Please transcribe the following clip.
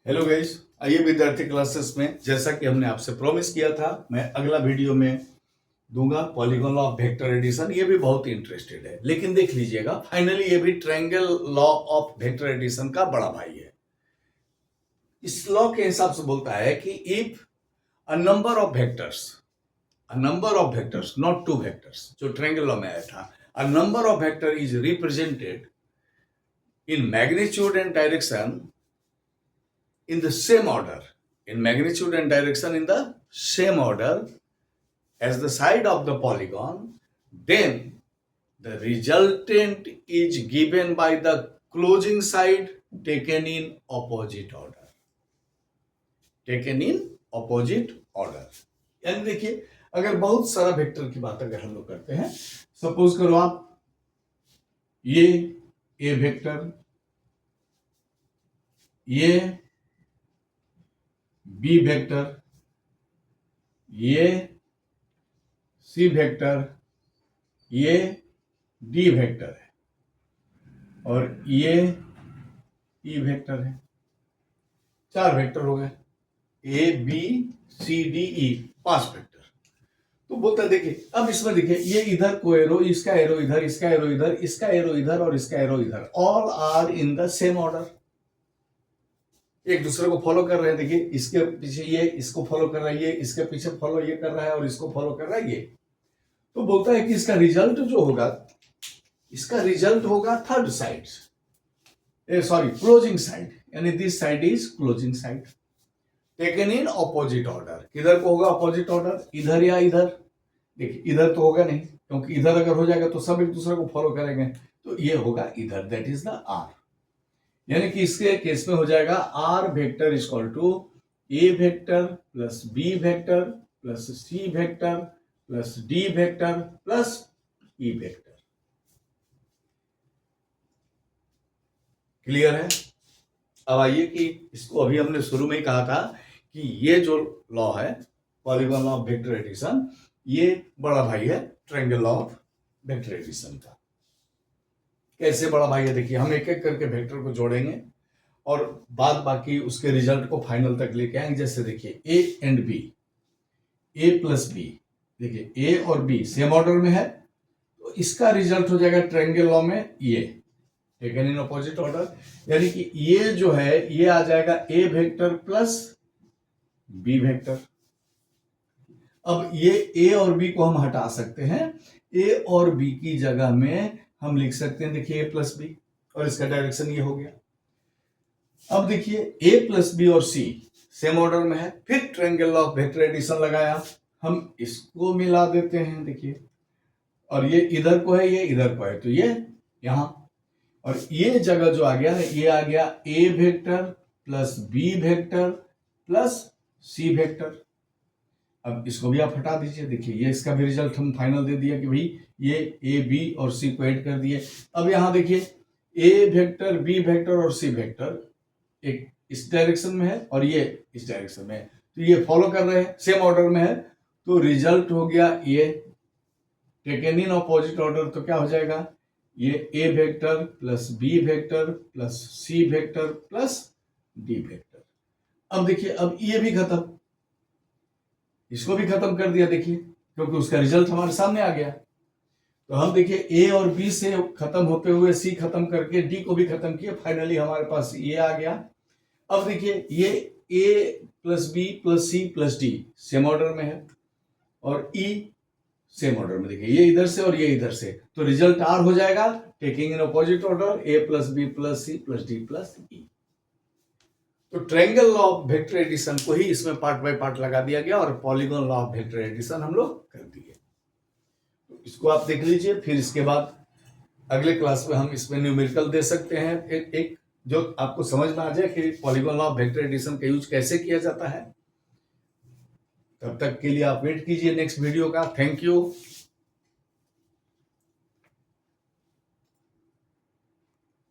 Hello guys, आइए विद्यार्थी classes में जैसा कि हमने आपसे प्रॉमिस किया था, मैं अगला वीडियो में दूंगा polygon law of vector addition. ये भी बहुत इंटरेस्टेड है, लेकिन देख लीजिएगा फाइनली ये भी triangle law of vector addition का बड़ा भाई है। इस लॉ के हिसाब से बोलता है कि if a number of vectors not two vectors, जो ट्रायंगल लॉ में आया था, a number of vector is represented in magnitude and direction in the same order, in magnitude and direction in the same order as the side of the polygon, then the resultant is given by the closing side taken in opposite order. यानी देखिए, अगर बहुत सारा vector की बात अगर हम लोग करते हैं, सपोज करो आप ये ए वेक्टर, ये बी वेक्टर, ये सी वेक्टर, ये डी वेक्टर है और ये ई वेक्टर है। चार वेक्टर हो गए, A B C D E, 5 vector. तो बोलता है देखिए, अब इसमें देखिए, ये इधर को एरो, इसका एरो इधर, इसका एरो इधर, इसका एरो इधर और इसका एरो इधर, all are in the same order, एक दूसरे को फॉलो कर रहे हैं। देखिए, इसके पीछे ये इसको फॉलो कर रहा है, ये इसके पीछे फॉलो ये कर रहा है और इसको फॉलो कर रहा है ये। तो बोलता है कि इसका रिजल्ट जो होगा, इसका रिजल्ट होगा थर्ड साइड, क्लोजिंग साइड, यानी this side is closing side taken in opposite order. किधर को होगा ऑपोजिट ऑर्डर, इधर या इधर? देखिए, इधर तो होगा नहीं, क्योंकि इधर अगर हो जाएगा तो सब एक दूसरे को फॉलो करेंगे, तो ये होगा इधर, दैट इज द आर। यानी कि इसके केस में हो जाएगा R vector is equal to A vector plus B vector plus C vector plus D vector plus E vector. Clear है? अब आइए कि इसको अभी हमने शुरू में ही कहा था कि ये जो लॉ है polygon law of vector addition, ये बड़ा भाई है triangle law of vector addition का। कैसे बड़ा भाई है? देखिए, हम एक एक करके वेक्टर को जोड़ेंगे और बाद बाकी उसके रिजल्ट को फाइनल तक लेके आएंगे। जैसे देखिए, A and B, A plus B, देखिए ए और बी सेम ऑर्डर में है, तो इसका रिजल्ट हो जाएगा ट्रायंगल लॉ में ये टेकन इन ऑपोजिट ऑर्डर। यानी कि ये जो है ये आ जाएगा ए वेक्टर प्लस बी वेक्टर। अब ये ए और बी को हम हटा सकते हैं, ए और बी की जगह में हम लिख सकते हैं, देखिए ए प्लस बी, और इसका डायरेक्शन ये हो गया। अब देखिए, ए प्लस बी और सी सेम ऑर्डर में है, फिर triangle law of vector addition लगाया, हम इसको मिला देते हैं, देखिए, और ये इधर को है, ये इधर को है, तो ये यहां, और ये जगह जो आ गया ना, ये आ गया A vector plus B vector plus C vector. अब इसको भी आप हटा दीजिए, देखिए ये इसका भी रिजल्ट हम फाइनल दे दिया कि भाई ये ए बी और सी को ऐड कर दिए। अब यहां देखिए, ए वेक्टर बी वेक्टर और सी वेक्टर एक इस डायरेक्शन में है और ये इस डायरेक्शन में है, तो ये फॉलो कर रहे हैं, सेम ऑर्डर में है, तो रिजल्ट हो गया ये टेकन इन ऑपोजिट ऑर्डर। तो क्या हो जाएगा, ये A vector plus B vector plus C vector plus D vector. अब देखिए, अब ये भी खत्म, इसको भी खत्म कर दिया, देखिए, क्योंकि उसका रिजल्ट हमारे सामने आ गया। तो हम देखिए, ए और बी से खत्म होते हुए सी खत्म करके डी को भी खत्म किया, फाइनली हमारे पास ये आ गया। अब देखिए, ये A plus B plus C plus D same order में है और ई सेम ऑर्डर में, देखिए ये इधर से और ये इधर से, तो रिजल्ट आर हो जाएगा taking in opposite order, A plus B plus C plus D plus E. तो triangle law of vector addition को ही इसमें पार्ट बाय पार्ट लगा दिया गया और polygon law of vector addition हम लोग कर दिए। तो इसको आप देख लीजिए, फिर इसके बाद अगले क्लास में हम इसमें न्यूमेरिकल दे सकते हैं, एक जो आपको समझ में आ जाए कि polygon law of vector addition का यूज कैसे किया जाता है। तब तक के लिए आप वेट कीजिए नेक्स्ट वीडियो का। Thank you.